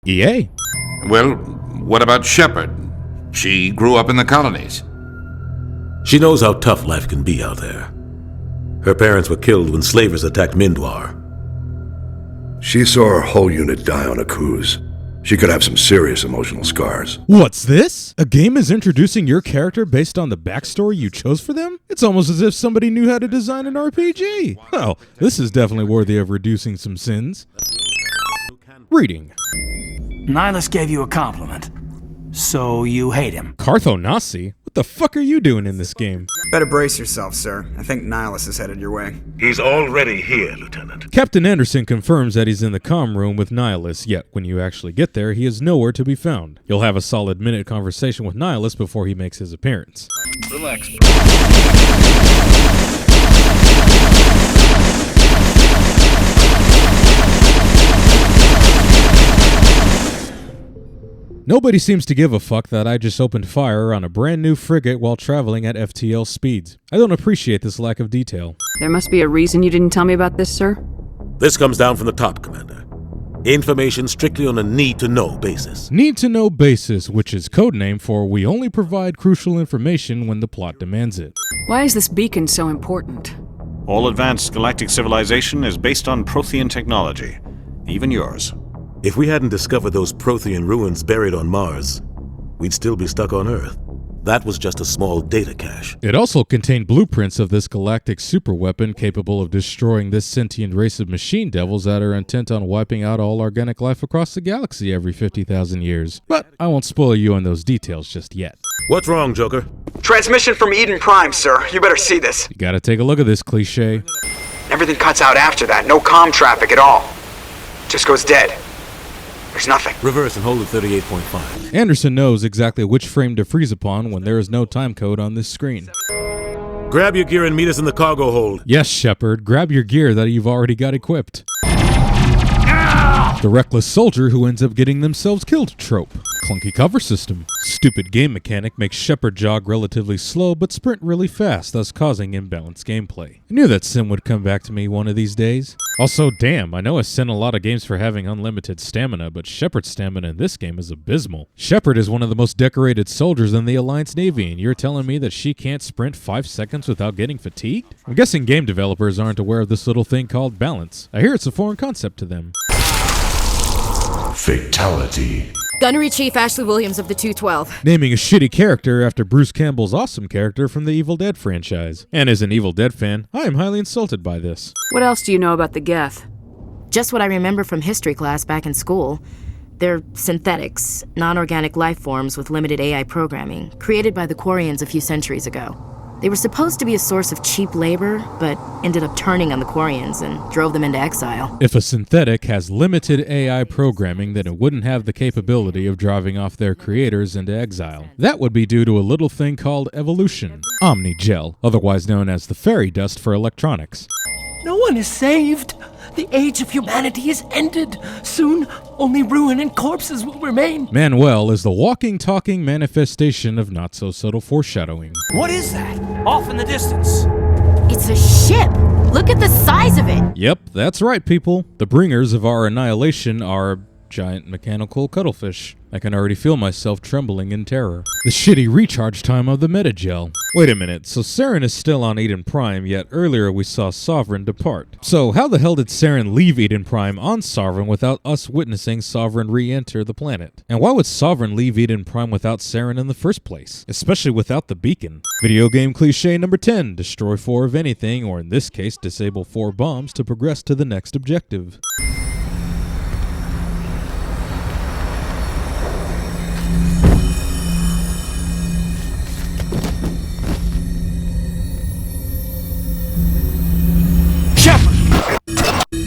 EA. Well, what about Shepard? She grew up in the colonies. She knows how tough life can be out there. Her parents were killed when slavers attacked Mindwar. She saw her whole unit die on a cruise. She could have some serious emotional scars. What's this? A game is introducing your character based on the backstory you chose for them? It's almost as if somebody knew how to design an RPG. Well, this is definitely worthy of reducing some sins. Reading. Nihilus gave you a compliment. So you hate him. Carthonasi? What the fuck are you doing in this game? Better brace yourself, sir. I think Nihilus is headed your way. He's already here, Lieutenant. Captain Anderson confirms that he's in the comm room with Nihilus, yet when you actually get there, he is nowhere to be found. You'll have a solid minute conversation with Nihilus before he makes his appearance. Relax. Nobody seems to give a fuck that I just opened fire on a brand new frigate while traveling at FTL speeds. I don't appreciate this lack of detail. There must be a reason you didn't tell me about this, sir? This comes down from the top, Commander. Information strictly on a need-to-know basis. Need-to-know basis, which is codename for we only provide crucial information when the plot demands it. Why is this beacon so important? All advanced galactic civilization is based on Prothean technology, even yours. If we hadn't discovered those Prothean ruins buried on Mars, we'd still be stuck on Earth. That was just a small data cache. It also contained blueprints of this galactic superweapon capable of destroying this sentient race of machine devils that are intent on wiping out all organic life across the galaxy every 50,000 years. But I won't spoil you on those details just yet. What's wrong, Joker? Transmission from Eden Prime, sir. You better see this. You gotta take a look at this cliche. Everything cuts out after that. No comm traffic at all. Just goes dead. There's nothing. Reverse and hold at 38.5. Anderson knows exactly which frame to freeze upon when there is no timecode on this screen. Grab your gear and meet us in the cargo hold. Yes, Shepard, grab your gear that you've already got equipped. The reckless soldier who ends up getting themselves killed trope. Clunky cover system. Stupid game mechanic makes Shepard jog relatively slow but sprint really fast, thus causing imbalanced gameplay. I knew that sim would come back to me one of these days. Also, damn, I know I sin a lot of games for having unlimited stamina, but Shepard's stamina in this game is abysmal. Shepard is one of the most decorated soldiers in the Alliance Navy, and you're telling me that she can't sprint 5 seconds without getting fatigued? I'm guessing game developers aren't aware of this little thing called balance. I hear it's a foreign concept to them. Fatality. Gunnery Chief Ashley Williams of the 212. Naming a shitty character after Bruce Campbell's awesome character from the Evil Dead franchise. And as an Evil Dead fan, I am highly insulted by this. What else do you know about the Geth? Just what I remember from history class back in school. They're synthetics, non-organic life forms with limited AI programming, created by the Quarians a few centuries ago. They were supposed to be a source of cheap labor, but ended up turning on the Quarians and drove them into exile. If a synthetic has limited AI programming, then it wouldn't have the capability of driving off their creators into exile. That would be due to a little thing called evolution. Omnigel, otherwise known as the fairy dust for electronics. No one is saved. The age of humanity is ended. Soon, only ruin and corpses will remain. Manuel is the walking, talking manifestation of not-so-subtle foreshadowing. What is that? Off in the distance. It's a ship. Look at the size of it. Yep, that's right, people. The bringers of our annihilation are giant mechanical cuttlefish. I can already feel myself trembling in terror. The shitty recharge time of the metagel. Wait a minute, so Saren is still on Eden Prime, yet earlier we saw Sovereign depart. So how the hell did Saren leave Eden Prime on Sovereign without us witnessing Sovereign re-enter the planet? And why would Sovereign leave Eden Prime without Saren in the first place? Especially without the beacon. Video game cliche number 10, destroy 4 of anything, or in this case, disable 4 bombs to progress to the next objective.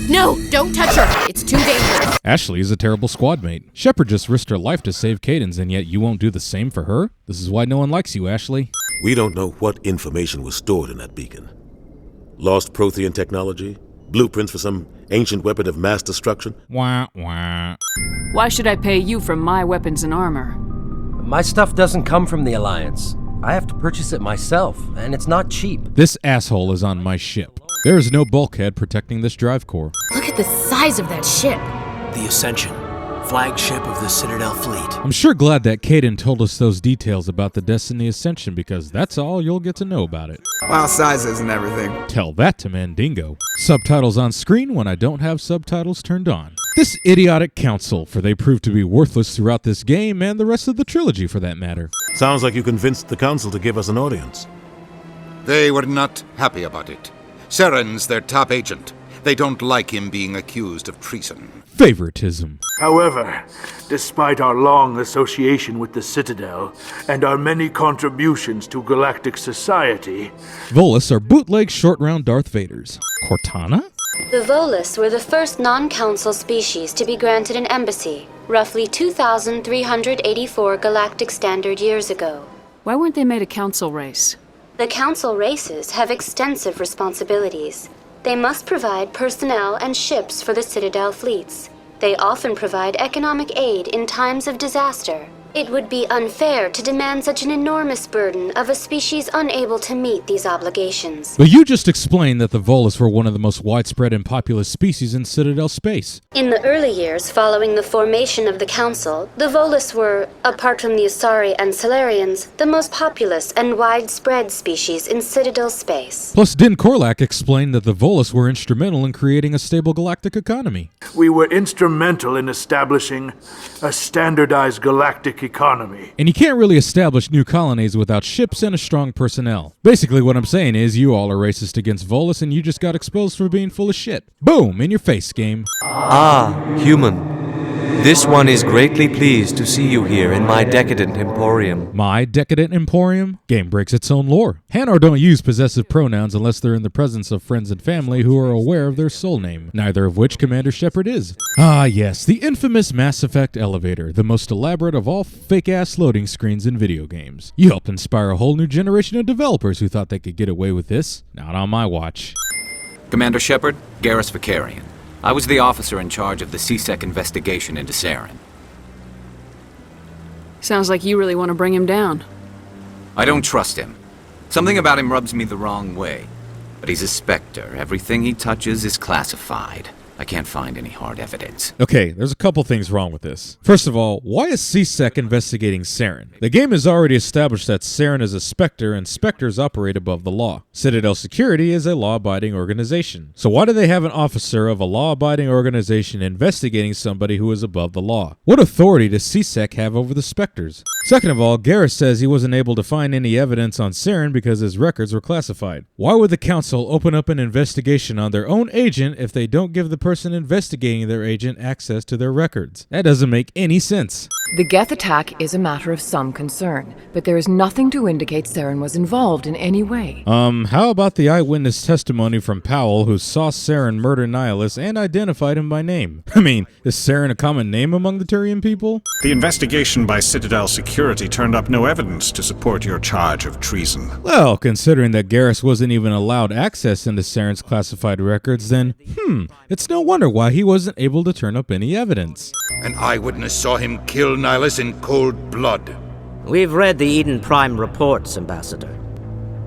No, don't touch her. It's too dangerous. Ashley is a terrible squad mate. Shepard just risked her life to save Cadence, and yet you won't do the same for her? This is why no one likes you, Ashley. We don't know what information was stored in that beacon. Lost Prothean technology? Blueprints for some ancient weapon of mass destruction? Wah, wah. Why should I pay you for my weapons and armor? My stuff doesn't come from the Alliance. I have to purchase it myself, and it's not cheap. This asshole is on my ship. There is no bulkhead protecting this drive core. Look at the size of that ship. The Ascension. flagship of the Citadel fleet. I'm sure glad that Caden told us those details about the Destiny Ascension, because that's all you'll get to know about it. Well, sizes and everything. Tell that to Mandingo. Subtitles on screen when I don't have subtitles turned on. This idiotic council, for they proved to be worthless throughout this game and the rest of the trilogy for that matter. Sounds like you convinced the council to give us an audience. They were not happy about it. Saren's their top agent. They don't like him being accused of treason. Favoritism. However, despite our long association with the Citadel and our many contributions to galactic society, Volus are bootleg short-round Darth Vaders. Cortana? The Volus were the first non-council species to be granted an embassy, roughly 2,384 galactic standard years ago. Why weren't they made a council race? The council races have extensive responsibilities. They must provide personnel and ships for the Citadel fleets. They often provide economic aid in times of disaster. It would be unfair to demand such an enormous burden of a species unable to meet these obligations. But you just explained that the Volus were one of the most widespread and populous species in Citadel space. In the early years following the formation of the Council, the Volus were, apart from the Asari and Salarians, the most populous and widespread species in Citadel space. Plus, Din Korlak explained that the Volus were instrumental in creating a stable galactic economy. we were instrumental in establishing a standardized galactic economy. And you can't really establish new colonies without ships and a strong personnel. Basically what I'm saying is you all are racist against Volus and you just got exposed for being full of shit. Boom, in your face, game. Ah, human. This one is greatly pleased to see you here in my decadent emporium. My decadent emporium? Game breaks its own lore. Hanar don't use possessive pronouns unless they're in the presence of friends and family who are aware of their soul name, neither of which Commander Shepard is. Ah yes, the infamous Mass Effect elevator, the most elaborate of all fake-ass loading screens in video games. You helped inspire a whole new generation of developers who thought they could get away with this. Not on my watch. Commander Shepard, Garrus Vicarian. I was the officer in charge of the CSEC investigation into Saren. Sounds like you really want to bring him down. I don't trust him. Something about him rubs me the wrong way. But he's a Spectre. Everything he touches is classified. I can't find any hard evidence. Okay, there's a couple things wrong with this. First of all, why is CSEC investigating Saren? The game has already established that Saren is a Spectre and Spectres operate above the law. Citadel Security is a law-abiding organization. So why do they have an officer of a law-abiding organization investigating somebody who is above the law? What authority does CSEC have over the Spectres? Second of all, Garrus says he wasn't able to find any evidence on Saren because his records were classified. Why would the Council open up an investigation on their own agent if they don't give the person investigating their agent access to their records? That doesn't make any sense. The Geth attack is a matter of some concern, but there is nothing to indicate Saren was involved in any way. How about the eyewitness testimony from Powell who saw Saren murder Nihilus and identified him by name? I mean, is Saren a common name among the Turian people? The investigation by Citadel Security turned up no evidence to support your charge of treason. Well, considering that Garrus wasn't even allowed access into Saren's classified records, then, it's no wonder why he wasn't able to turn up any evidence. An eyewitness saw him kill Nihilus in cold blood. We've read the Eden Prime reports, Ambassador.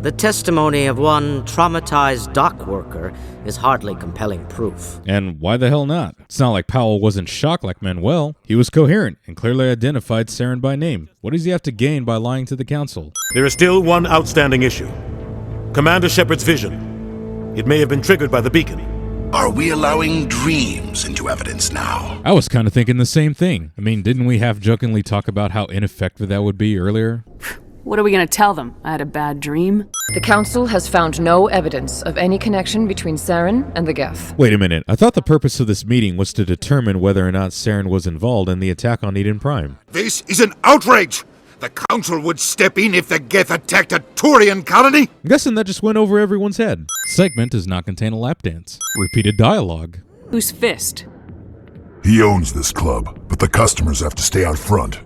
The testimony of one traumatized dock worker is hardly compelling proof. And why the hell not? It's not like Powell wasn't shocked like Manuel. He was coherent and clearly identified Saren by name. What does he have to gain by lying to the Council? There is still one outstanding issue. Commander Shepard's vision. It may have been triggered by the beacon. Are we allowing dreams into evidence now? I was kind of thinking the same thing. I mean, didn't we half-jokingly talk about how ineffective that would be earlier? What are we going to tell them? I had a bad dream? The Council has found no evidence of any connection between Saren and the Geth. Wait a minute. I thought the purpose of this meeting was to determine whether or not Saren was involved in the attack on Eden Prime. This is an outrage! The Council would step in if the Geth attacked a Turian colony? I'm guessing that just went over everyone's head. Segment does not contain a lap dance. Repeated dialogue. Whose fist? He owns this club, but the customers have to stay out front.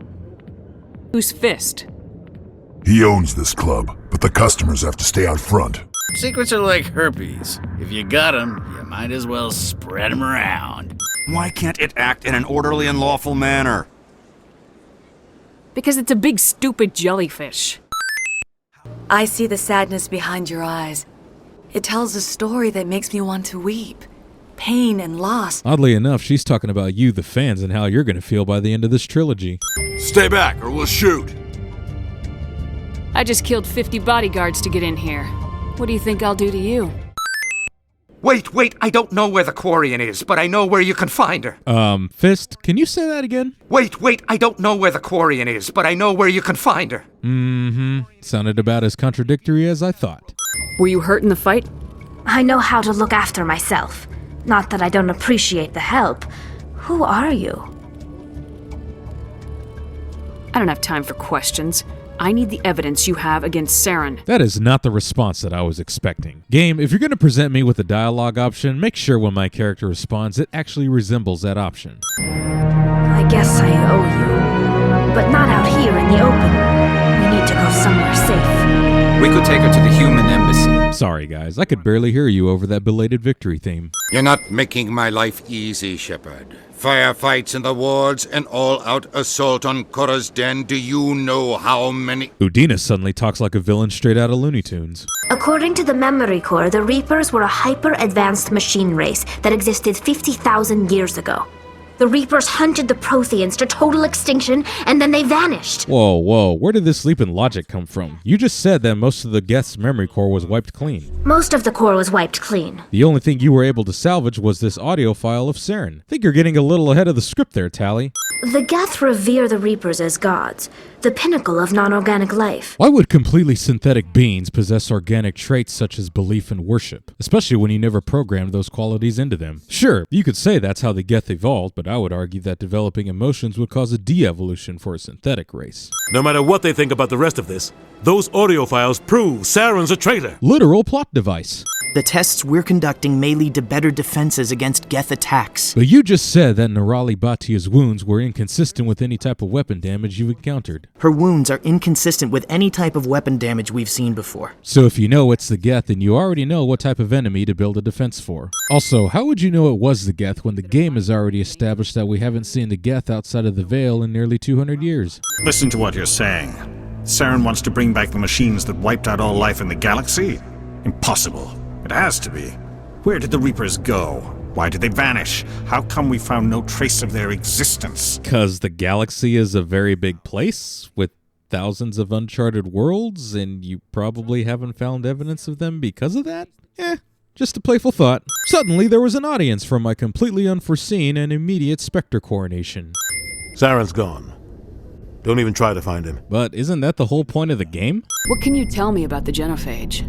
Whose fist? He owns this club, but the customers have to stay out front. Secrets are like herpes. If you got them, you might as well spread them around. Why can't it act in an orderly and lawful manner? Because it's a big stupid jellyfish. I see the sadness behind your eyes. It tells a story that makes me want to weep. pain and loss. Oddly enough, she's talking about you, the fans, and how you're going to feel by the end of this trilogy. Stay back or we'll shoot. I just killed 50 bodyguards to get in here. What do you think I'll do to you? Wait, I don't know where the Quarian is, but I know where you can find her. Fist, can you say that again? Wait, I don't know where the Quarian is, but I know where you can find her. Sounded about as contradictory as I thought. Were you hurt in the fight? I know how to look after myself. Not that I don't appreciate the help. Who are you? I don't have time for questions. I need the evidence you have against Saren. That is not the response that I was expecting. Game, if you're going to present me with a dialogue option, make sure when my character responds, it actually resembles that option. I guess I owe you. But not out here in the open. We need to go somewhere safe. We could take her to the human embassy. Sorry, guys. I could barely hear you over that belated victory theme. You're not making my life easy, Shepard. Firefights in the wards, an all-out assault on Korra's den. Do you know how many... Udina suddenly talks like a villain straight out of Looney Tunes. According to the Memory Core, the Reapers were a hyper-advanced machine race that existed 50,000 years ago. The Reapers hunted the Protheans to total extinction, and then they vanished. Whoa, where did this leap in logic come from? You just said that most of the Geth's memory core was wiped clean. Most of the core was wiped clean. The only thing you were able to salvage was this audio file of Saren. I think you're getting a little ahead of the script there, Tally. The Geth revere the Reapers as gods, the pinnacle of non-organic life. Why would completely synthetic beings possess organic traits such as belief and worship, especially when you never programmed those qualities into them? Sure, you could say that's how the Geth evolved, but I would argue that developing emotions would cause a de-evolution for a synthetic race. No matter what they think about the rest of this, those audio files prove Saren's a traitor. Literal plot device. The tests we're conducting may lead to better defenses against Geth attacks. But you just said that Nerali Batia's wounds were inconsistent with any type of weapon damage you've encountered. Her wounds are inconsistent with any type of weapon damage we've seen before. So if you know it's the Geth, then you already know what type of enemy to build a defense for. Also, how would you know it was the Geth when the game has already established that we haven't seen the Geth outside of the Veil in nearly 200 years? Listen to what you're saying. Saren wants to bring back the machines that wiped out all life in the galaxy? Impossible. It has to be. Where did the Reapers go? Why did they vanish? How come we found no trace of their existence? 'Cause the galaxy is a very big place with thousands of uncharted worlds, and you probably haven't found evidence of them because of that? Just a playful thought. Suddenly, there was an audience for my completely unforeseen and immediate Spectre coronation. Saren's gone. Don't even try to find him. But isn't that the whole point of the game? What can you tell me about the genophage?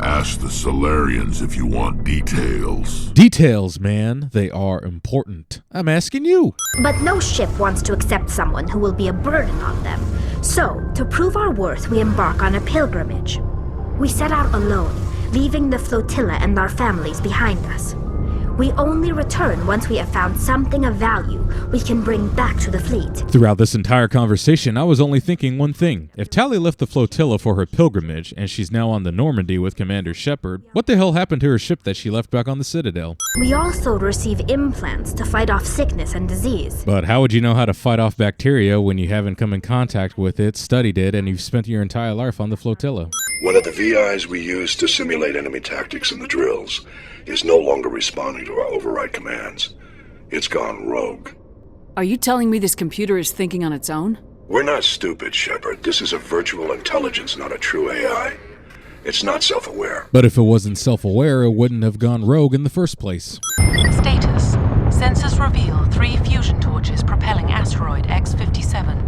Ask the Solarians if you want details. Details, man. They are important. I'm asking you. But no ship wants to accept someone who will be a burden on them. So, to prove our worth, we embark on a pilgrimage. We set out alone, leaving the flotilla and our families behind us. We only return once we have found something of value we can bring back to the fleet. Throughout this entire conversation, I was only thinking one thing. If Tally left the flotilla for her pilgrimage, and she's now on the Normandy with Commander Shepard, what the hell happened to her ship that she left back on the Citadel? We also receive implants to fight off sickness and disease. But how would you know how to fight off bacteria when you haven't come in contact with it, studied it, and you've spent your entire life on the flotilla? One of the VIs we used to simulate enemy tactics in the drills is no longer responding to our override commands. It's gone rogue. Are you telling me this computer is thinking on its own? We're not stupid, Shepard. This is a virtual intelligence, not a true AI. It's not self-aware. But if it wasn't self-aware, it wouldn't have gone rogue in the first place. Status. Sensors reveal 3 fusion torches propelling asteroid X-57.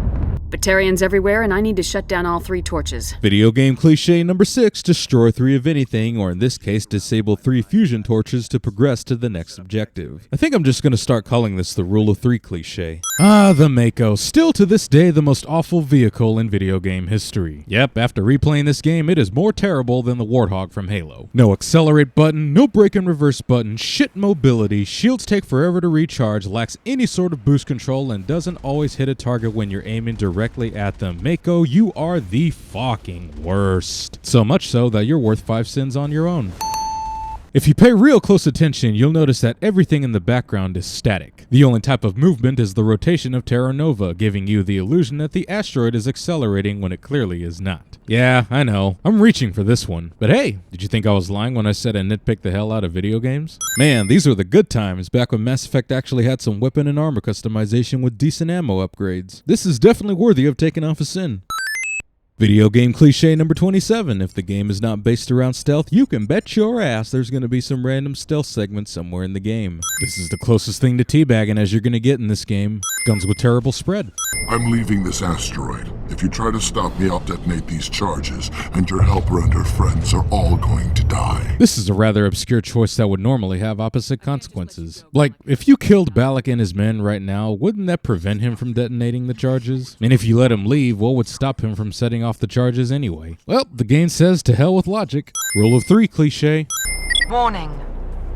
Batarians everywhere, and I need to shut down all 3 torches. Video game cliche number 6, destroy 3 of anything, or in this case, disable 3 fusion torches to progress to the next objective. I think I'm just going to start calling this the rule of 3 cliche. Ah, the Mako, still to this day the most awful vehicle in video game history. Yep, after replaying this game, it is more terrible than the Warthog from Halo. No accelerate button, no brake and reverse button, shit mobility, shields take forever to recharge, lacks any sort of boost control, and doesn't always hit a target when you're aiming directly at them. Mako, you are the fucking worst. So much so that you're worth 5 sins on your own. If you pay real close attention, you'll notice that everything in the background is static. The only type of movement is the rotation of Terra Nova, giving you the illusion that the asteroid is accelerating when it clearly is not. Yeah, I know, I'm reaching for this one. But hey, did you think I was lying when I said I nitpicked the hell out of video games? Man, these were the good times, back when Mass Effect actually had some weapon and armor customization with decent ammo upgrades. This is definitely worthy of taking off a sin. Video game cliche number 27. If the game is not based around stealth, you can bet your ass there's going to be some random stealth segment somewhere in the game. This is the closest thing to teabagging as you're going to get in this game. Guns with terrible spread. I'm leaving this asteroid. If you try to stop me, I'll detonate these charges, and your helper and her friends are all going to die. This is a rather obscure choice that would normally have opposite consequences. Like, if you killed Balak and his men right now, wouldn't that prevent him from detonating the charges? And if you let him leave, what would stop him from setting off the charges anyway? Well, the game says to hell with logic. Rule of 3 cliche. Warning.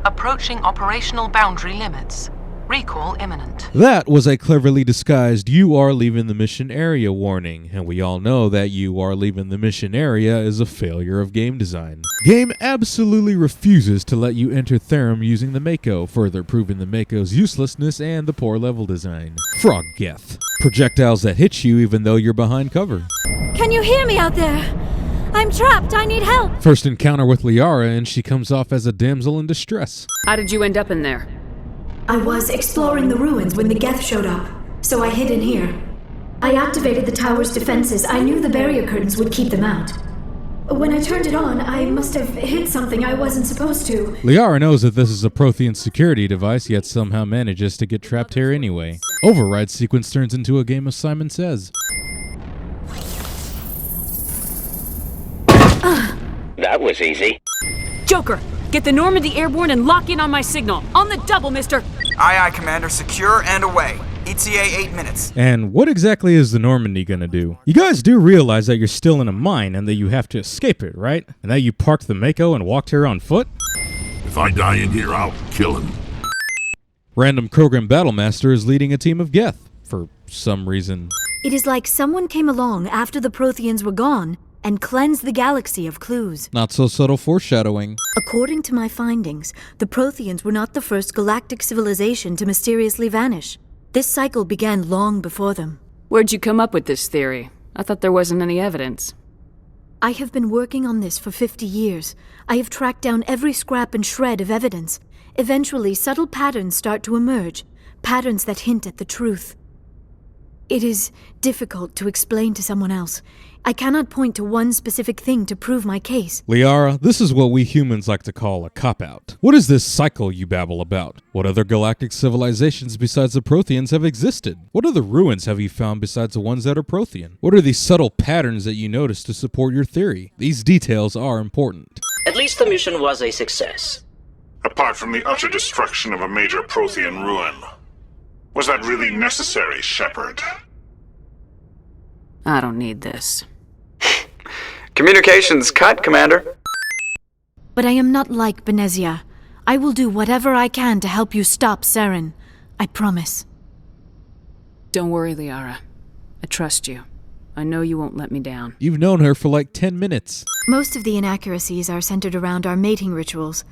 Approaching operational boundary limits. Recall imminent. That was a cleverly disguised "you are leaving the mission area" warning, and we all know that "you are leaving the mission area" is a failure of game design. Game absolutely refuses to let you enter Therum using the Mako, further proving the Mako's uselessness and the poor level design. Frog Geth. Projectiles that hit you even though you're behind cover. Can you hear me out there? I'm trapped, I need help! First encounter with Liara and she comes off as a damsel in distress. How did you end up in there? I was exploring the ruins when the Geth showed up, so I hid in here. I activated the tower's defenses. I knew the barrier curtains would keep them out. When I turned it on, I must have hit something I wasn't supposed to. Liara knows that this is a Prothean security device, yet somehow manages to get trapped here anyway. Override sequence turns into a game of Simon Says. That was easy. Joker, get the Normandy airborne and lock in on my signal. On the double, mister. Aye, aye, Commander. Secure and away. ETA 8 minutes. And what exactly is the Normandy gonna do? You guys do realize that you're still in a mine and that you have to escape it, right? And that you parked the Mako and walked here on foot? If I die in here, I'll kill him. Random Krogan Battlemaster is leading a team of Geth, for some reason. It is like someone came along after the Protheans were gone and cleansed the galaxy of clues. Not so subtle foreshadowing. According to my findings, the Protheans were not the first galactic civilization to mysteriously vanish. This cycle began long before them. Where'd you come up with this theory? I thought there wasn't any evidence. I have been working on this for 50 years. I have tracked down every scrap and shred of evidence. Eventually, subtle patterns start to emerge, patterns that hint at the truth. It is difficult to explain to someone else. I cannot point to one specific thing to prove my case. Liara, this is what we humans like to call a cop-out. What is this cycle you babble about? What other galactic civilizations besides the Protheans have existed? What other ruins have you found besides the ones that are Prothean? What are these subtle patterns that you notice to support your theory? These details are important. At least the mission was a success. Apart from the utter destruction of a major Prothean ruin, was that really necessary, Shepard? I don't need this. Communications cut, Commander. But I am not like Benezia. I will do whatever I can to help you stop Saren. I promise. Don't worry, Liara. I trust you. I know you won't let me down. You've known her for like 10 minutes. Most of the inaccuracies are centered around our mating rituals.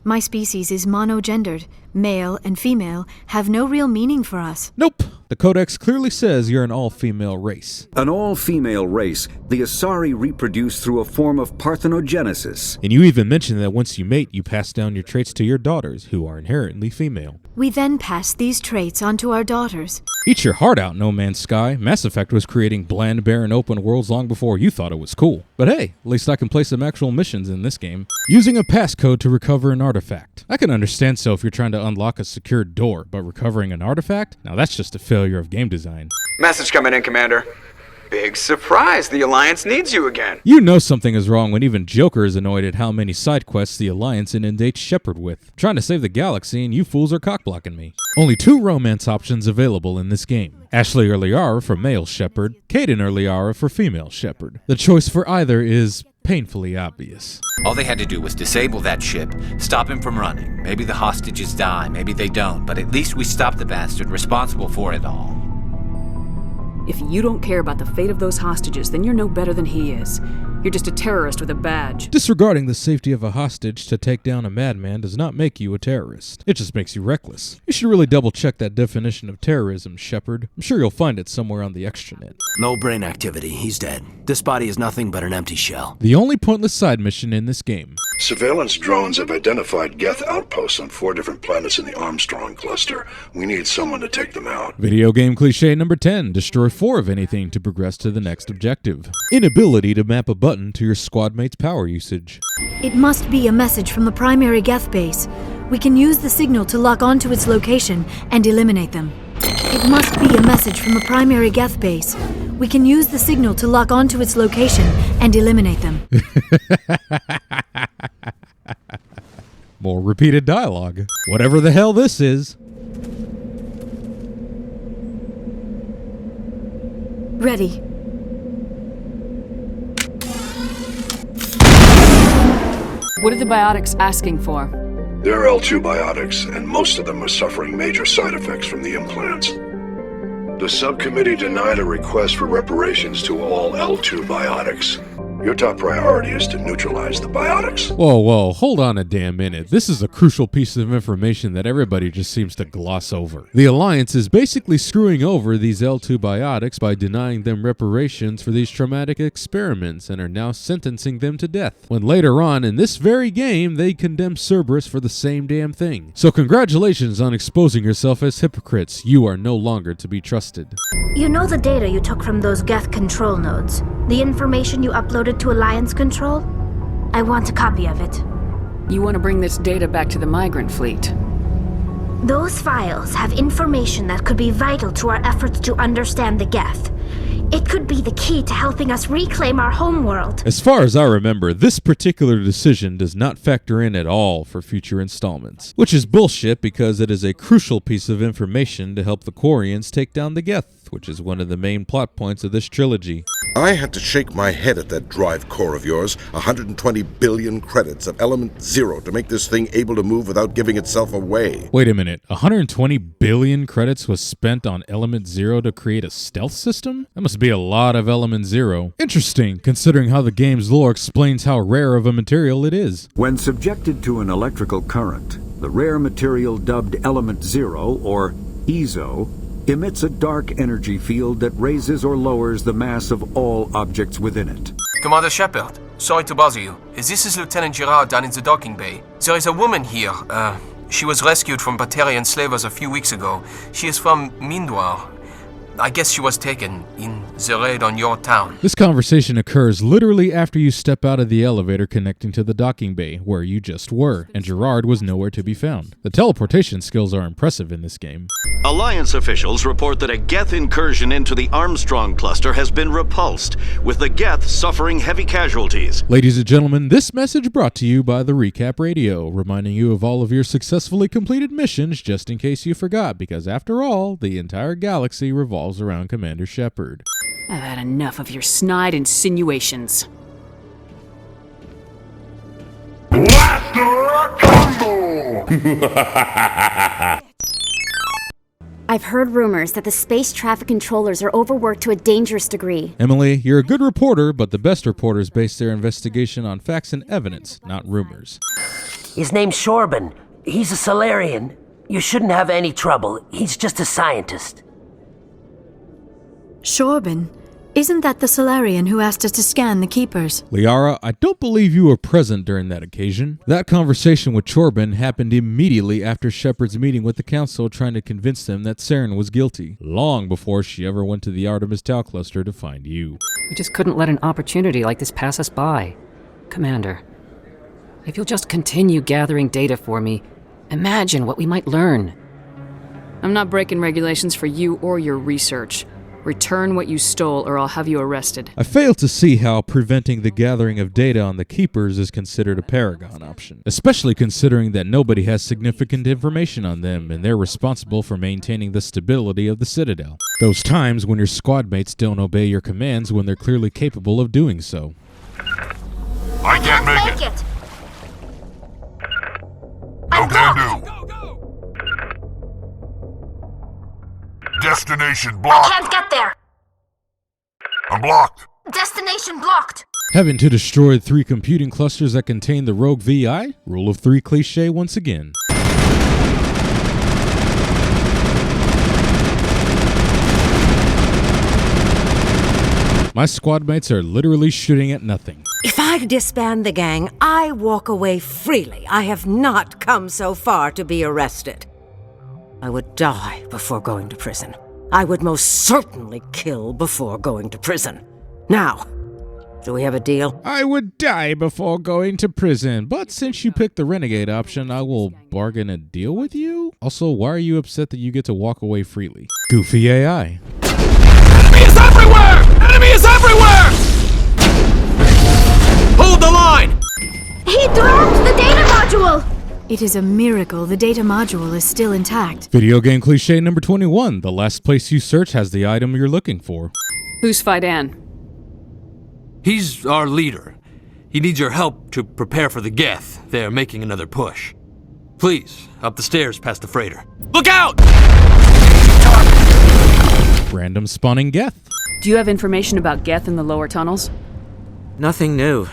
My species is monogendered. Male and female have no real meaning for us. Nope. The Codex clearly says you're an all-female race. An all-female race, the Asari reproduce through a form of parthenogenesis. And you even mentioned that once you mate, you pass down your traits to your daughters, who are inherently female. We then pass these traits onto our daughters. Eat your heart out, No Man's Sky. Mass Effect was creating bland, barren open worlds long before you thought it was cool. But hey, at least I can play some actual missions in this game. Using a passcode to recover an artifact. I can understand so if you're trying to unlock a secured door, but recovering an artifact? Now that's just a failure of game design. Message coming in, Commander. Big surprise, the Alliance needs you again. You know something is wrong when even Joker is annoyed at how many side quests the Alliance inundates Shepard with. Trying to save the galaxy and you fools are cockblocking me. Only 2 romance options available in this game. Ashley or Liara for male Shepard, Kaden or Liara for female Shepard. The choice for either is painfully obvious. All they had to do was disable that ship, stop him from running. Maybe the hostages die, maybe they don't, but at least we stopped the bastard responsible for it all. If you don't care about the fate of those hostages, then you're no better than he is. You're just a terrorist with a badge. Disregarding the safety of a hostage to take down a madman does not make you a terrorist. It just makes you reckless. You should really double check that definition of terrorism, Shepard. I'm sure you'll find it somewhere on the extranet. No brain activity. He's dead. This body is nothing but an empty shell. The only pointless side mission in this game. Surveillance drones have identified Geth outposts on 4 different planets in the Armstrong cluster. We need someone to take them out. Video game cliche number 10. Destroy 4 of anything to progress to the next objective. Inability to map a button to your squad mate's power usage. It must be a message from the primary Geth base. We can use the signal to lock onto its location and eliminate them. It must be a message from the primary Geth base. We can use the signal to lock onto its location and eliminate them. More repeated dialogue. Whatever the hell this is. Ready. What are the biotics asking for? They're L2 biotics, and most of them are suffering major side effects from the implants. The subcommittee denied a request for reparations to all L2 biotics. Your top priority is to neutralize the biotics. Whoa, hold on a damn minute. This is a crucial piece of information that everybody just seems to gloss over. The Alliance is basically screwing over these L2 biotics by denying them reparations for these traumatic experiments and are now sentencing them to death, when later on in this very game they condemn Cerberus for the same damn thing. So congratulations on exposing yourself as hypocrites. You are no longer to be trusted. You know the data you took from those Geth control nodes? The information you uploaded to Alliance control? I want a copy of it. You want to bring this data back to the migrant fleet? Those files have information that could be vital to our efforts to understand the Geth. It could be the key to helping us reclaim our homeworld. As far as I remember, this particular decision does not factor in at all for future installments, which is bullshit because it is a crucial piece of information to help the Quarians take down the Geth, which is one of the main plot points of this trilogy. I had to shake my head at that drive core of yours. 120 billion credits of Element 0 to make this thing able to move without giving itself away. Wait a minute, 120 billion credits was spent on Element 0 to create a stealth system? That must be a lot of Element 0. Interesting, considering how the game's lore explains how rare of a material it is. When subjected to an electrical current, the rare material dubbed Element 0, or EZO, emits a dark energy field that raises or lowers the mass of all objects within it. Commander Shepard, sorry to bother you. This is Lieutenant Girard down in the docking bay. There is a woman here. She was rescued from Batarian slavers a few weeks ago. She is from Mindwar. I guess she was taken in the raid on your town. This conversation occurs literally after you step out of the elevator connecting to the docking bay, where you just were, and Gerard was nowhere to be found. The teleportation skills are impressive in this game. Alliance officials report that a Geth incursion into the Armstrong cluster has been repulsed, with the Geth suffering heavy casualties. Ladies and gentlemen, this message brought to you by the Recap Radio, reminding you of all of your successfully completed missions just in case you forgot, because after all, the entire galaxy revolves around Commander Shepard. I've had enough of your snide insinuations. I've heard rumors that the space traffic controllers are overworked to a dangerous degree. Emily, you're a good reporter, but the best reporters base their investigation on facts and evidence, not rumors. His name's Shorban. He's a Solarian. You shouldn't have any trouble. He's just a scientist. Shorban? Isn't that the Solarian who asked us to scan the Keepers? Liara, I don't believe you were present during that occasion. That conversation with Chorban happened immediately after Shepard's meeting with the Council trying to convince them that Saren was guilty, long before she ever went to the Artemis Tau cluster to find you. We just couldn't let an opportunity like this pass us by. Commander, if you'll just continue gathering data for me, imagine what we might learn. I'm not breaking regulations for you or your research. Return what you stole or I'll have you arrested. I fail to see how preventing the gathering of data on the Keepers is considered a Paragon option, especially considering that nobody has significant information on them and they're responsible for maintaining the stability of the Citadel. Those times when your squad mates don't obey your commands when they're clearly capable of doing so. I can't make it. No can do. Destination blocked. I can't get there. I'm blocked. Destination blocked. Having to destroy 3 computing clusters that contain the rogue VI? Rule of 3 cliché once again. My squad mates are literally shooting at nothing. If I disband the gang, I walk away freely. I have not come so far to be arrested. I would die before going to prison. I would most certainly kill before going to prison. Now, do we have a deal? I would die before going to prison, but since you picked the renegade option, I will bargain a deal with you? Also, why are you upset that you get to walk away freely? Goofy AI. Enemy is everywhere! Enemy is everywhere! Hold the line! He dropped the data module! It is a miracle the data module is still intact. Video game cliché number 21. The last place you search has the item you're looking for. Who's Fidan? He's our leader. He needs your help to prepare for the Geth. They're making another push. Please, up the stairs past the freighter. Look out! Random spawning Geth. Do you have information about Geth in the lower tunnels? Nothing new.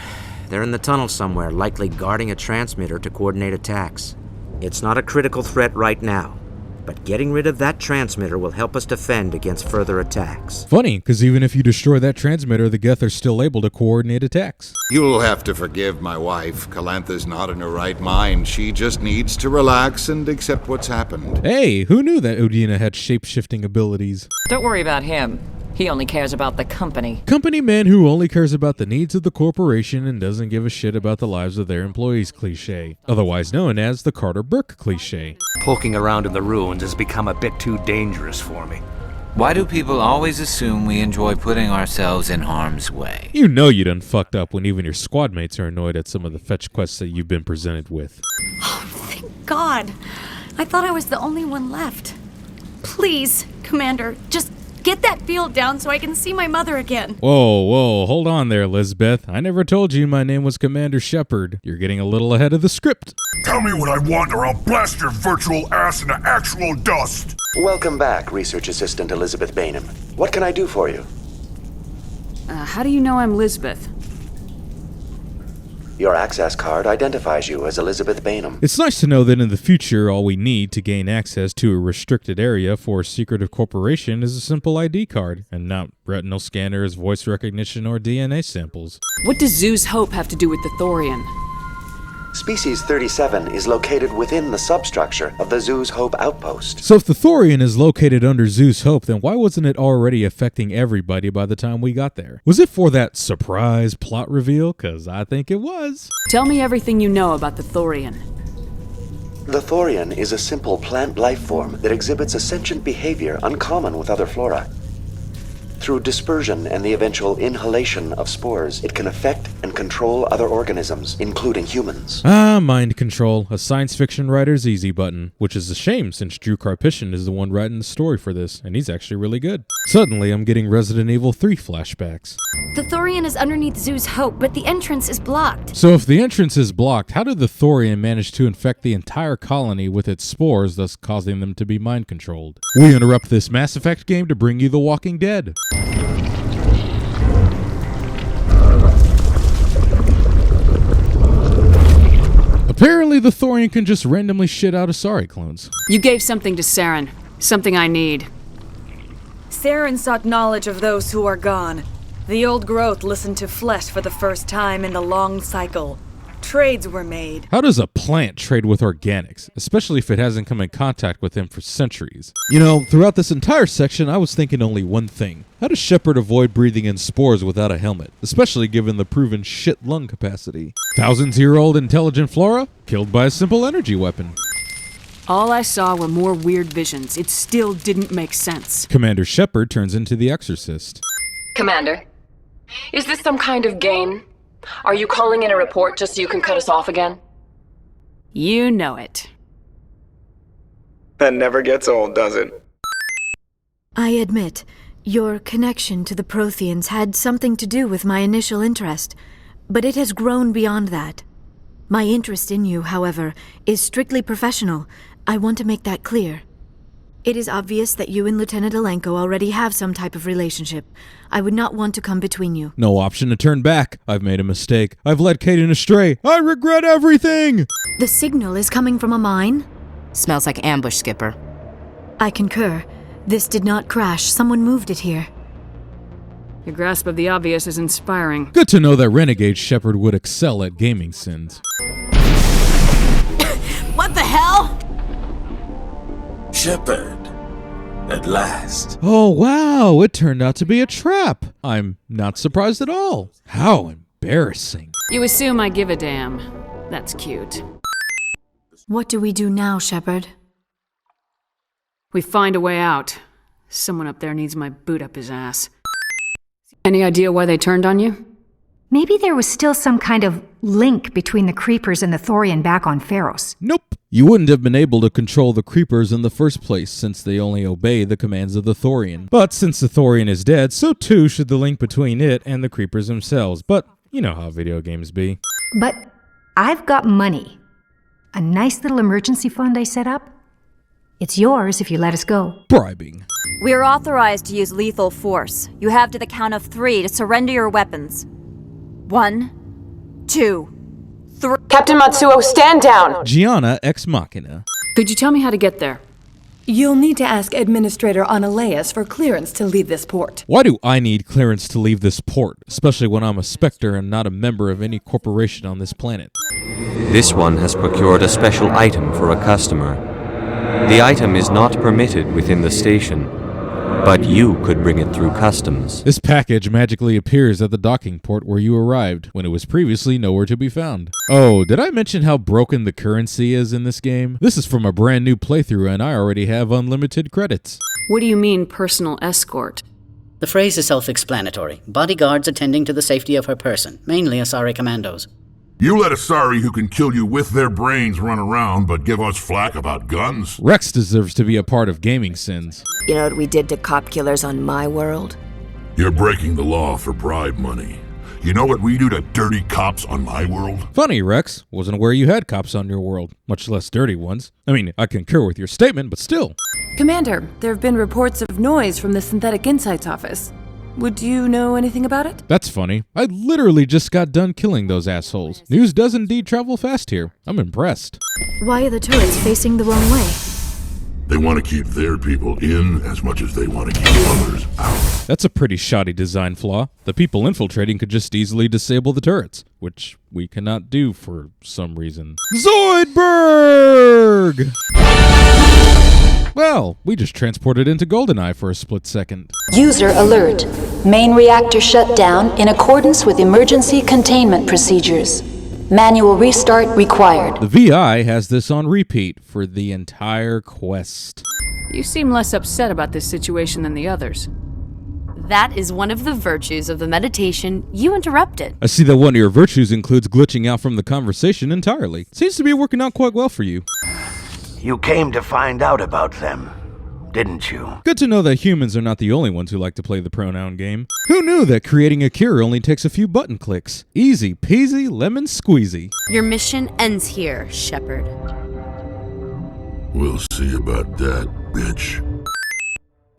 They're in the tunnel somewhere, likely guarding a transmitter to coordinate attacks. It's not a critical threat right now, but getting rid of that transmitter will help us defend against further attacks. Funny, because even if you destroy that transmitter, the Geth are still able to coordinate attacks. You'll have to forgive my wife. Calantha's not in her right mind. She just needs to relax and accept what's happened. Hey, who knew that Udina had shape-shifting abilities? Don't worry about him. He only cares about the company. Company man who only cares about the needs of the corporation and doesn't give a shit about the lives of their employees cliché, otherwise known as the Carter Burke cliché. Poking around in the ruins has become a bit too dangerous for me. Why do people always assume we enjoy putting ourselves in harm's way? You know you done fucked up when even your squad mates are annoyed at some of the fetch quests that you've been presented with. Oh, thank God. I thought I was the only one left. Please, Commander, just get that field down so I can see my mother again. Whoa, hold on there, Lizbeth. I never told you my name was Commander Shepard. You're getting a little ahead of the script. Tell me what I want or I'll blast your virtual ass into actual dust. Welcome back, Research Assistant Elizabeth Bainham. What can I do for you? How do you know I'm Lizbeth? Your access card identifies you as Elizabeth Bainham. It's nice to know that in the future, all we need to gain access to a restricted area for a secretive corporation is a simple ID card, and not retinal scanners, voice recognition, or DNA samples. What does Zeus Hope have to do with the Thorian? Species 37 is located within the substructure of the Zeus Hope outpost. So if the Thorian is located under Zeus Hope, then why wasn't it already affecting everybody by the time we got there? Was it for that surprise plot reveal? Because I think it was. Tell me everything you know about the Thorian. The Thorian is a simple plant life form that exhibits a sentient behavior uncommon with other flora. Through dispersion and the eventual inhalation of spores, it can affect and control other organisms, including humans. Mind control, a science fiction writer's easy button, which is a shame since Drew Karpyshyn is the one writing the story for this, and he's actually really good. Suddenly, I'm getting Resident Evil 3 flashbacks. The Thorian is underneath Zeus Hope, but the entrance is blocked. So if the entrance is blocked, how did the Thorian manage to infect the entire colony with its spores, thus causing them to be mind controlled? We interrupt this Mass Effect game to bring you The Walking Dead. Apparently, the Thorian can just randomly shit out Asari clones. You gave something to Saren. Something I need. Saren sought knowledge of those who are gone. The old growth listened to flesh for the first time in the long cycle. Trades were made. How does a plant trade with organics, especially if it hasn't come in contact with them for centuries? You know, throughout this entire section, I was thinking only one thing. How does Shepard avoid breathing in spores without a helmet, especially given the proven shit lung capacity? Thousands-year-old intelligent flora, killed by a simple energy weapon. All I saw were more weird visions. It still didn't make sense. Commander Shepard turns into the Exorcist. Commander, is this some kind of game? Are you calling in a report just so you can cut us off again? You know it. That never gets old, does it? I admit, your connection to the Protheans had something to do with my initial interest, but it has grown beyond that. My interest in you, however, is strictly professional. I want to make that clear. It is obvious that you and Lieutenant Alenko already have some type of relationship. I would not want to come between you. No option to turn back. I've made a mistake. I've led Kaden astray. I regret everything! The signal is coming from a mine? Smells like ambush, Skipper. I concur. This did not crash. Someone moved it here. Your grasp of the obvious is inspiring. Good to know that Renegade Shepard would excel at GamingSins. What the hell? Shepard, at last. Oh wow, it turned out to be a trap. I'm not surprised at all. How embarrassing. You assume I give a damn. That's cute. What do we do now, Shepard? We find a way out. Someone up there needs my boot up his ass. Any idea why they turned on you? Maybe there was still some kind of link between the Creepers and the Thorian back on Pharos. Nope. You wouldn't have been able to control the Creepers in the first place, since they only obey the commands of the Thorian. But since the Thorian is dead, so too should the link between it and the Creepers themselves. But you know how video games be. But I've got money. A nice little emergency fund I set up. It's yours if you let us go. Bribing. We are authorized to use lethal force. You have to the count of 3 to surrender your weapons. 1, 2, 3. Captain Matsuo, stand down! Gianna Ex Machina. Could you tell me how to get there? You'll need to ask Administrator Analeas for clearance to leave this port. Why do I need clearance to leave this port, especially when I'm a Spectre and not a member of any corporation on this planet? This one has procured a special item for a customer. The item is not permitted within the station, but you could bring it through customs. This package magically appears at the docking port where you arrived, when it was previously nowhere to be found. Oh, did I mention how broken the currency is in this game? This is from a brand new playthrough and I already have unlimited credits. What do you mean, personal escort? The phrase is self-explanatory. Bodyguards attending to the safety of her person, mainly Asari commandos. You let Asari who can kill you with their brains run around, but give us flack about guns? Rex deserves to be a part of GamingSins. You know what we did to cop killers on my world? You're breaking the law for bribe money. You know what we do to dirty cops on my world? Funny, Rex. Wasn't aware you had cops on your world, much less dirty ones. I mean, I concur with your statement, but still. Commander, there have been reports of noise from the Synthetic Insights office. Would you know anything about it? That's funny. I literally just got done killing those assholes. News does indeed travel fast here. I'm impressed. Why are the turrets facing the wrong way? They want to keep their people in as much as they want to keep others out. That's a pretty shoddy design flaw. The people infiltrating could just easily disable the turrets, which we cannot do for some reason. Zoidberg! Well, we just transported into GoldenEye for a split second. User alert. Main reactor shut down in accordance with emergency containment procedures. Manual restart required. The VI has this on repeat for the entire quest. You seem less upset about this situation than the others. That is one of the virtues of the meditation you interrupted. I see that one of your virtues includes glitching out from the conversation entirely. Seems to be working out quite well for you. You came to find out about them, didn't you? Good to know that humans are not the only ones who like to play the pronoun game. Who knew that creating a cure only takes a few button clicks? Easy peasy lemon squeezy. Your mission ends here, Shepard. We'll see about that, bitch.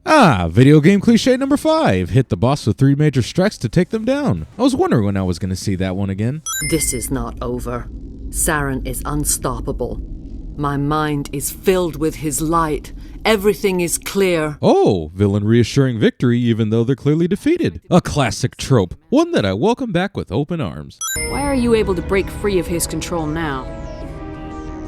Ah, video game cliche number 5. Hit the boss with 3 major strikes to take them down. I was wondering when I was going to see that one again. This is not over. Saren is unstoppable. My mind is filled with his light. Everything is clear. Oh, villain reassuring victory even though they're clearly defeated. A classic trope, one that I welcome back with open arms. Why are you able to break free of his control now?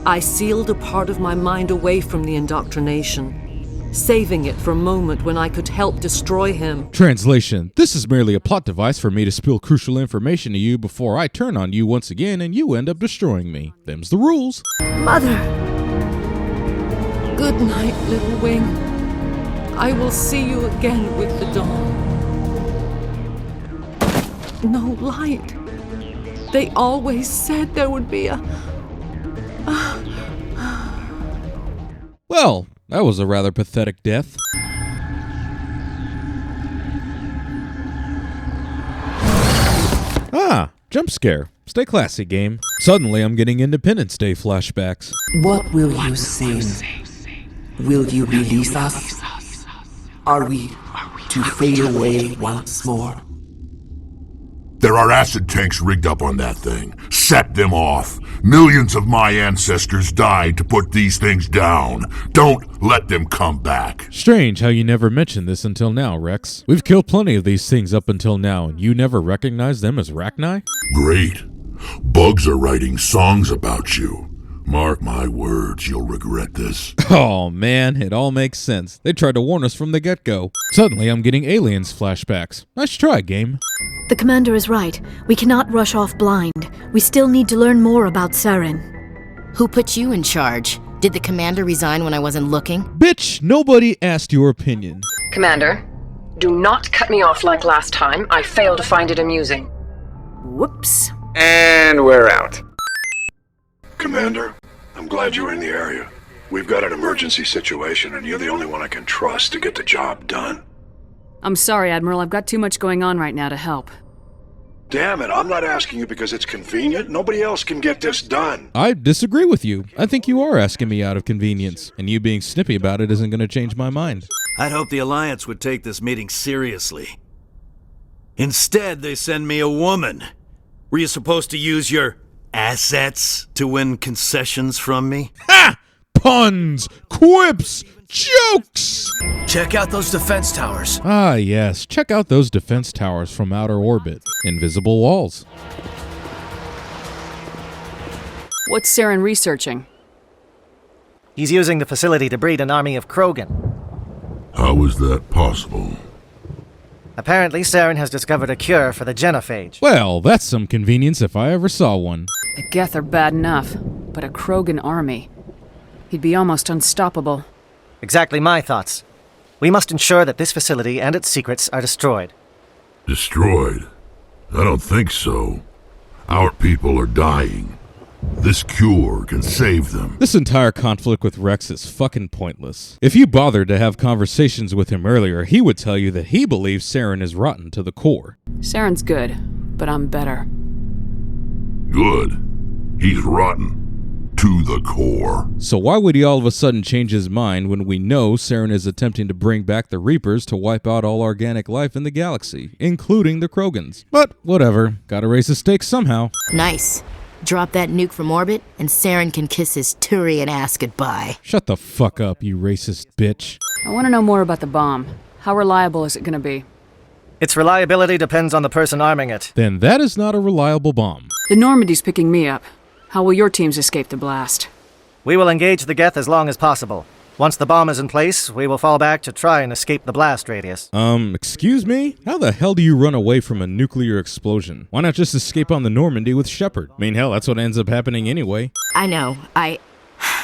I sealed a part of my mind away from the indoctrination, saving it for a moment when I could help destroy him. Translation: this is merely a plot device for me to spill crucial information to you before I turn on you once again and you end up destroying me. Them's the rules. Mother! Good night, little wing. I will see you again with the dawn. No light. They always said there would be a... Well, that was a rather pathetic death. Ah, jump scare. Stay classy, game. Suddenly I'm getting Independence Day flashbacks. What will you sing? Will you release us? Are we to fade away once more? There are acid tanks rigged up on that thing. Set them off. Millions of my ancestors died to put these things down. Don't let them come back. Strange how you never mentioned this until now, Rex. We've killed plenty of these things up until now, and you never recognized them as Rachni? Great. Bugs are writing songs about you. Mark my words, you'll regret this. Oh man, it all makes sense. They tried to warn us from the get-go. Suddenly I'm getting aliens flashbacks. Nice try, game. The commander is right. We cannot rush off blind. We still need to learn more about Saren. Who put you in charge? Did the commander resign when I wasn't looking? Bitch, nobody asked your opinion. Commander, do not cut me off like last time. I failed to find it amusing. Whoops. And we're out. Commander, I'm glad you're in the area. We've got an emergency situation, and you're the only one I can trust to get the job done. I'm sorry, Admiral. I've got too much going on right now to help. Damn it, I'm not asking you because it's convenient. Nobody else can get this done. I disagree with you. I think you are asking me out of convenience, and you being snippy about it isn't going to change my mind. I'd hope the Alliance would take this meeting seriously. Instead, they send me a woman. Were you supposed to use your assets to win concessions from me? Ha! Puns! Quips! Jokes! Check out those defense towers. Ah, yes. Check out those defense towers from outer orbit. Invisible walls. What's Saren researching? He's using the facility to breed an army of Krogan. How is that possible? Apparently, Saren has discovered a cure for the genophage. Well, that's some convenience if I ever saw one. The Geth are bad enough, but a Krogan army. He'd be almost unstoppable. Exactly my thoughts. We must ensure that this facility and its secrets are destroyed. Destroyed? I don't think so. Our people are dying. This cure can save them. This entire conflict with Rex is fucking pointless. If you bothered to have conversations with him earlier, he would tell you that he believes Saren is rotten to the core. Saren's good, but I'm better. Good. He's rotten. To the core. So why would he all of a sudden change his mind when we know Saren is attempting to bring back the Reapers to wipe out all organic life in the galaxy, including the Krogans? But whatever, gotta raise the stakes somehow. Nice. Drop that nuke from orbit, and Saren can kiss his Turian ass goodbye. Shut the fuck up, you racist bitch. I want to know more about the bomb. How reliable is it gonna be? Its reliability depends on the person arming it. Then that is not a reliable bomb. The Normandy's picking me up. How will your teams escape the blast? We will engage the Geth as long as possible. Once the bomb is in place, we will fall back to try and escape the blast radius. Excuse me? How the hell do you run away from a nuclear explosion? Why not just escape on the Normandy with Shepard? I mean, hell, that's what ends up happening anyway. I know.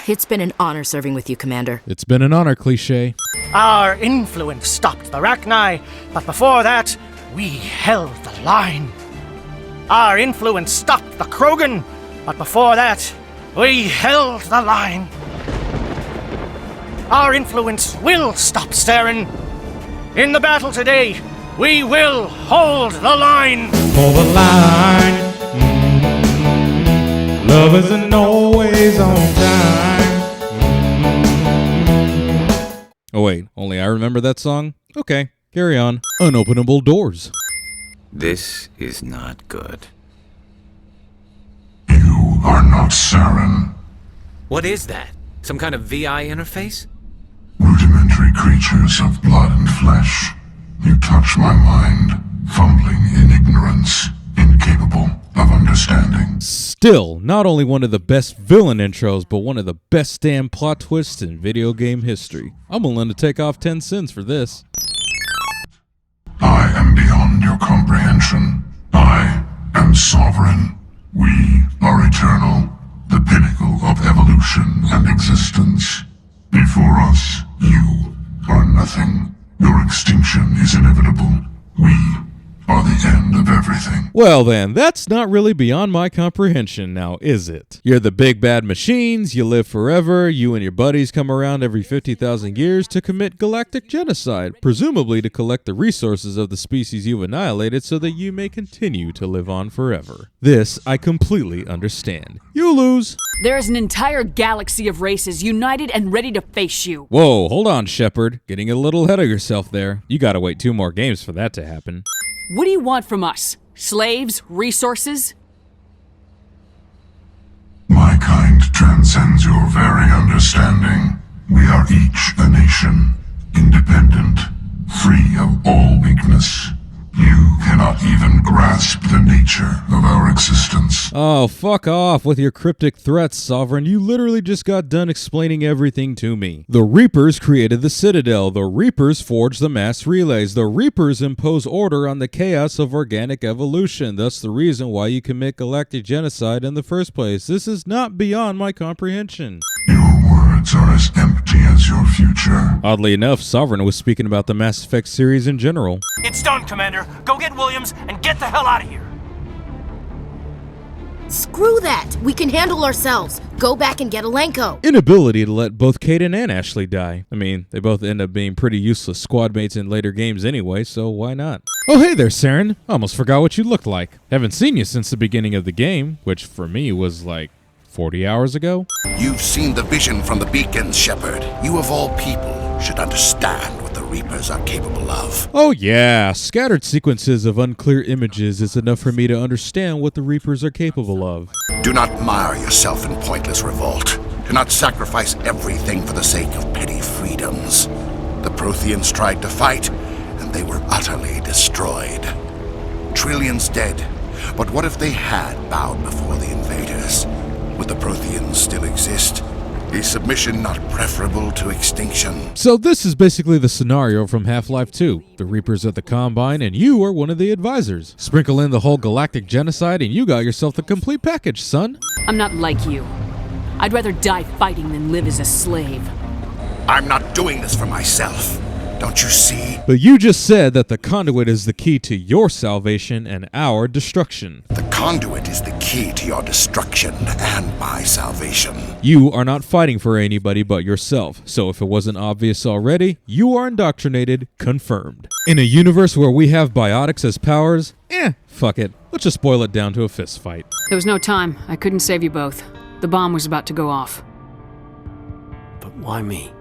It's been an honor serving with you, Commander. It's been an honor, cliché. Our influence stopped the Rachni, but before that, we held the line. Our influence stopped the Krogan, but before that, we held the line. Our influence will stop Saren. In the battle today, we will hold the line. Hold the line. Love isn't always on time. Oh wait, only I remember that song? Okay, carry on. Unopenable doors. This is not good. You are not Saren. What is that? Some kind of VI interface? Rudimentary creatures of blood and flesh. You touch my mind, fumbling in ignorance, incapable of understanding. Still, not only one of the best villain intros, but one of the best damn plot twists in video game history. I'm willing to take off 10 cents for this. I am beyond your comprehension. I am sovereign. We are eternal, the pinnacle of evolution and existence. Before us, you are nothing. Your extinction is inevitable. We are the end of everything. Well then, that's not really beyond my comprehension now, is it? You're the big bad machines, you live forever, you and your buddies come around every 50,000 years to commit galactic genocide, presumably to collect the resources of the species you've annihilated so that you may continue to live on forever. This I completely understand. You lose. There is an entire galaxy of races united and ready to face you. Whoa, hold on, Shepard. Getting a little ahead of yourself there. You gotta wait 2 more games for that to happen. What do you want from us? Slaves? Resources? My kind transcends your very understanding. We are each a nation, independent, free of all weakness. You cannot even grasp the nature of our existence. Oh, fuck off with your cryptic threats, Sovereign. You literally just got done explaining everything to me. The Reapers created the Citadel. The Reapers forged the mass relays. The Reapers impose order on the chaos of organic evolution. That's the reason why you commit galactic genocide in the first place. This is not beyond my comprehension. Are as empty as your future. Oddly enough, Sovereign was speaking about the Mass Effect series in general. It's done, Commander. Go get Williams and get the hell out of here. Screw that! We can handle ourselves. Go back and get Alenko. Inability to let both Kaidan and Ashley die. I mean, they both end up being pretty useless squad mates in later games anyway, so why not? Oh hey there, Saren. Almost forgot what you looked like. Haven't seen you since the beginning of the game, which for me was like 40 hours ago? You've seen the vision from the beacons, Shepard. You of all people should understand what the Reapers are capable of. Oh yeah, scattered sequences of unclear images is enough for me to understand what the Reapers are capable of. Do not mire yourself in pointless revolt. Do not sacrifice everything for the sake of petty freedoms. The Protheans tried to fight, and they were utterly destroyed. Trillions dead, but what if they had bowed before the invaders? Would the Protheans still exist? Is submission not preferable to extinction? So this is basically the scenario from Half-Life 2. The Reapers are the Combine, and you are one of the advisors. Sprinkle in the whole galactic genocide, and you got yourself the complete package, son. I'm not like you. I'd rather die fighting than live as a slave. I'm not doing this for myself. Don't you see? But you just said that the conduit is the key to your salvation and our destruction. The conduit is the key to your destruction and my salvation. You are not fighting for anybody but yourself, so if it wasn't obvious already, you are indoctrinated, confirmed. In a universe where we have biotics as powers, fuck it. Let's just boil it down to a fist fight. There was no time. I couldn't save you both. The bomb was about to go off. But why me?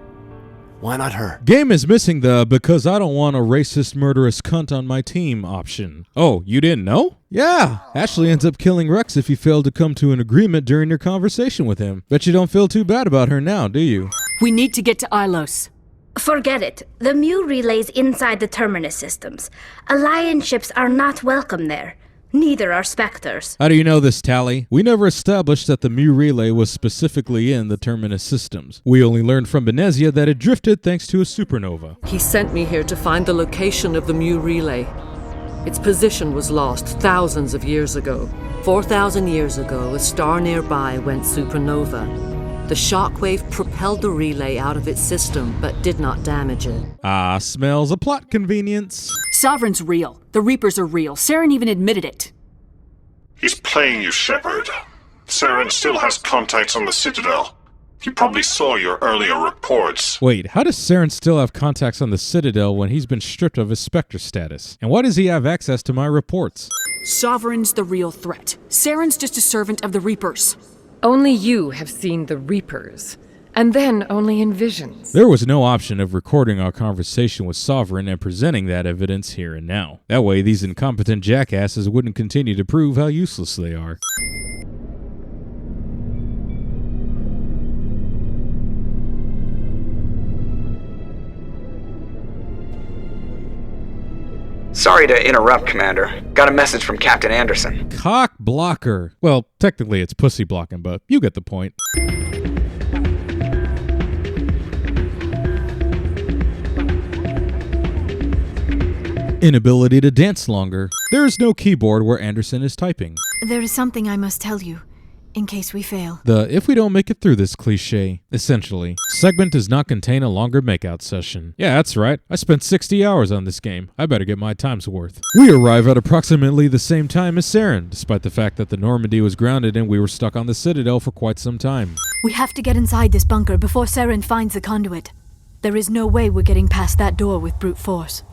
Why not her? Game is missing the because I don't want a racist murderous cunt on my team option. Oh, you didn't know? Yeah, Ashley ends up killing Rex if you fail to come to an agreement during your conversation with him. Bet you don't feel too bad about her now, do you? We need to get to Ilos. Forget it. The Mu relays inside the Terminus systems. Alliance ships are not welcome there. Neither are Spectres. How do you know this, Tally? We never established that the Mu relay was specifically in the Terminus systems. We only learned from Benezia that it drifted thanks to a supernova. He sent me here to find the location of the Mu relay. Its position was lost thousands of years ago. 4,000 years ago, a star nearby went supernova. The shockwave propelled the relay out of its system, but did not damage it. Ah, smells a plot convenience. Sovereign's real. The Reapers are real. Saren even admitted it. He's playing you, Shepard. Saren still has contacts on the Citadel. He probably saw your earlier reports. Wait, how does Saren still have contacts on the Citadel when he's been stripped of his Spectre status? And why does he have access to my reports? Sovereign's the real threat. Saren's just a servant of the Reapers. Only you have seen the Reapers, and then only in visions. There was no option of recording our conversation with Sovereign and presenting that evidence here and now. That way, these incompetent jackasses wouldn't continue to prove how useless they are. Sorry to interrupt, Commander. Got a message from Captain Anderson. Cock blocker. Well, technically it's pussy blocking, but you get the point. Inability to dance longer. There is no keyboard where Anderson is typing. There is something I must tell you. in case we fail. The if we don't make it through this cliché, essentially. Segment does not contain a longer makeout session. Yeah, that's right. I spent 60 hours on this game. I better get my time's worth. We arrive at approximately the same time as Saren, despite the fact that the Normandy was grounded and we were stuck on the Citadel for quite some time. We have to get inside this bunker before Saren finds the conduit. There is no way we're getting past that door with brute force.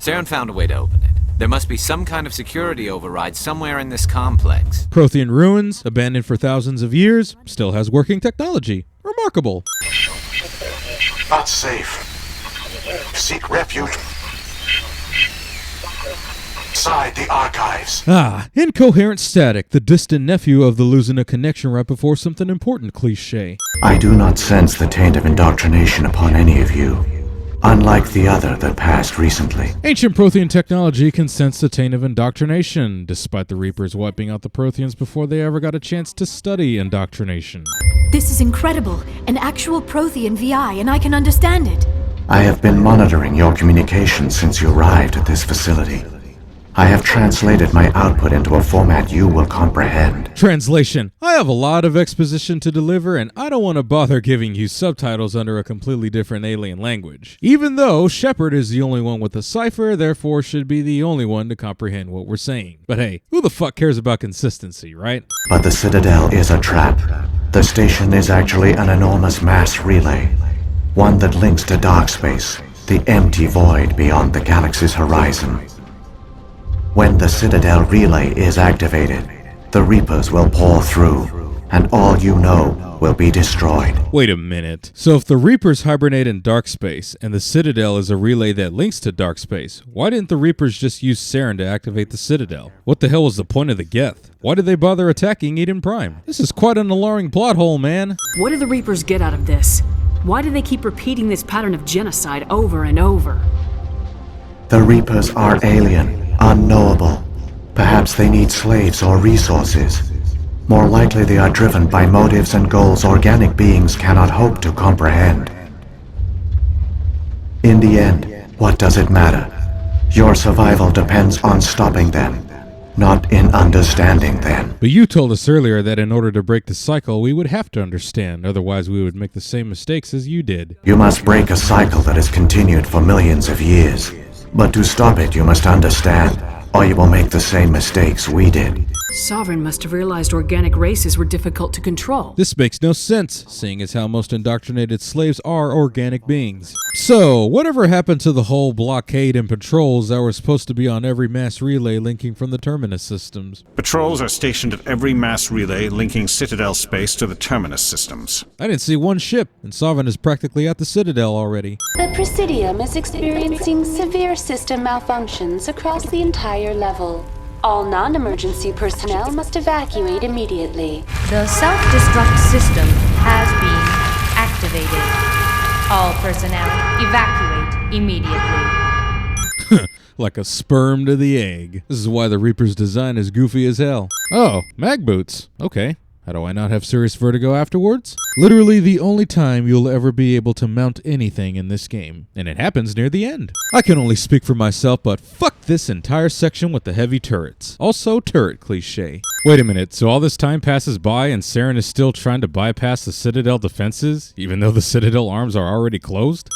Saren found a way to open it. There must be some kind of security override somewhere in this complex. Prothean ruins, abandoned for thousands of years, still has working technology. Remarkable. Not safe. Seek refuge inside the archives. Ah, incoherent static, the distant nephew of the losing a connection right before something important cliché. I do not sense the taint of indoctrination upon any of you. Unlike the other that passed recently. Ancient Prothean technology can sense the taint of indoctrination, despite the Reapers wiping out the Protheans before they ever got a chance to study indoctrination. This is incredible. An actual Prothean VI, and I can understand it. I have been monitoring your communications since you arrived at this facility. I have translated my output into a format you will comprehend. Translation. I have a lot of exposition to deliver, and I don't want to bother giving you subtitles under a completely different alien language. Even though Shepard is the only one with a cipher, therefore should be the only one to comprehend what we're saying. But hey, who the fuck cares about consistency, right? But the Citadel is a trap. The station is actually an enormous mass relay. One that links to dark space, the empty void beyond the galaxy's horizon. When the Citadel relay is activated, the Reapers will pour through, and all you know will be destroyed. Wait a minute. So if the Reapers hibernate in dark space, and the Citadel is a relay that links to dark space, why didn't the Reapers just use Saren to activate the Citadel? What the hell was the point of the Geth? Why did they bother attacking Eden Prime? This is quite an alarming plot hole, man. What do the Reapers get out of this? Why do they keep repeating this pattern of genocide over and over? The Reapers are alien. Unknowable. Perhaps they need slaves or resources. More likely they are driven by motives and goals organic beings cannot hope to comprehend. In the end, what does it matter? Your survival depends on stopping them, not in understanding them. But you told us earlier that in order to break the cycle, we would have to understand, otherwise we would make the same mistakes as you did. You must break a cycle that has continued for millions of years. But to stop it, you must understand, or you will make the same mistakes we did. Sovereign must have realized organic races were difficult to control. This makes no sense, seeing as how most indoctrinated slaves are organic beings. So, whatever happened to the whole blockade and patrols that were supposed to be on every mass relay linking from the Terminus systems? Patrols are stationed at every mass relay linking Citadel space to the Terminus systems. I didn't see one ship, and Sovereign is practically at the Citadel already. The Presidium is experiencing severe system malfunctions across the entire level. All non-emergency personnel must evacuate immediately. The self-destruct system has been activated. All personnel evacuate immediately. Like a sperm to the egg. This is why the Reaper's design is goofy as hell. Oh, mag boots. Okay. How do I not have serious vertigo afterwards? Literally the only time you'll ever be able to mount anything in this game, and it happens near the end. I can only speak for myself, but fuck this entire section with the heavy turrets. Also turret cliche. Wait a minute, so all this time passes by and Saren is still trying to bypass the Citadel defenses, even though the Citadel arms are already closed?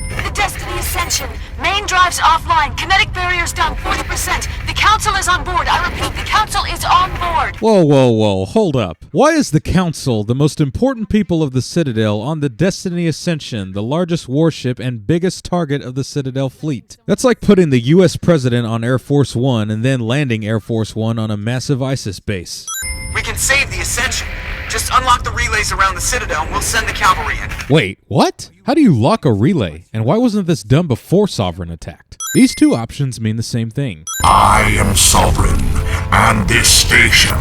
The Destiny Ascension. Main drives offline. Kinetic barriers down 40%. The Council is on board. I repeat, the Council is on board. Whoa, whoa, whoa, hold up. Why is the Council, the most important people of the Citadel, on the Destiny Ascension, the largest warship and biggest target of the Citadel fleet? That's like putting the US president on Air Force One and then landing Air Force One on a massive ISIS base. We can save the Ascension. Just unlock the relays around the Citadel and we'll send the cavalry in. Wait, what? How do you lock a relay? And why wasn't this done before Sovereign attacked? These two options mean the same thing. I am Sovereign, and this station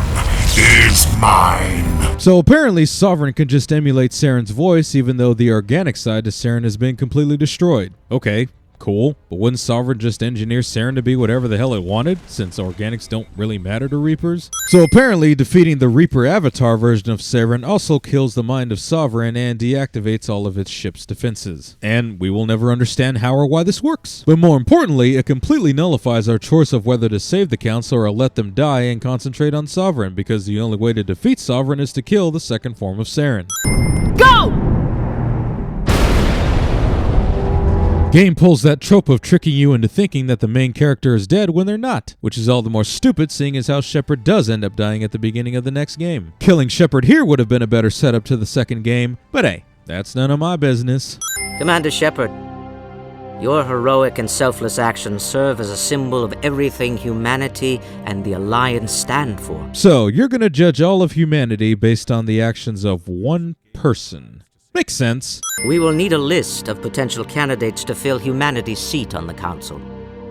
is mine. So apparently Sovereign can just emulate Saren's voice even though the organic side to Saren has been completely destroyed. Okay, Cool, but wouldn't Sovereign just engineer Saren to be whatever the hell it wanted, since organics don't really matter to Reapers? So apparently, defeating the Reaper avatar version of Saren also kills the mind of Sovereign and deactivates all of its ship's defenses. And we will never understand how or why this works. But more importantly, it completely nullifies our choice of whether to save the Council or let them die and concentrate on Sovereign, because the only way to defeat Sovereign is to kill the second form of Saren. Go! Game pulls that trope of tricking you into thinking that the main character is dead when they're not, which is all the more stupid seeing as how Shepard does end up dying at the beginning of the next game. Killing Shepard here would have been a better setup to the second game, but hey, that's none of my business. Commander Shepard, your heroic and selfless actions serve as a symbol of everything humanity and the Alliance stand for. So, you're gonna judge all of humanity based on the actions of one person. Makes sense. We will need a list of potential candidates to fill humanity's seat on the Council.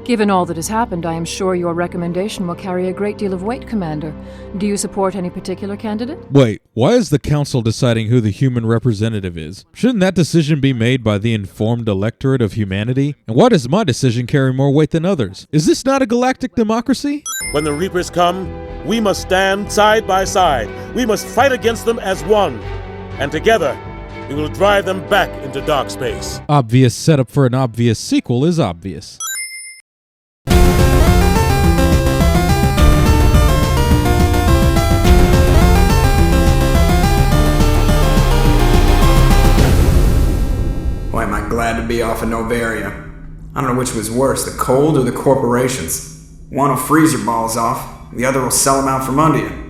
Given all that has happened, I am sure your recommendation will carry a great deal of weight, Commander. Do you support any particular candidate? Wait, why is the Council deciding who the human representative is? Shouldn't that decision be made by the informed electorate of humanity? And why does my decision carry more weight than others? Is this not a galactic democracy? When the Reapers come, we must stand side by side. We must fight against them as one. And together, we will drive them back into dark space. Obvious setup for an obvious sequel is obvious. Why am I glad to be off of Novaria? I don't know which was worse, the cold or the corporations. One will freeze your balls off, the other will sell them out from under you.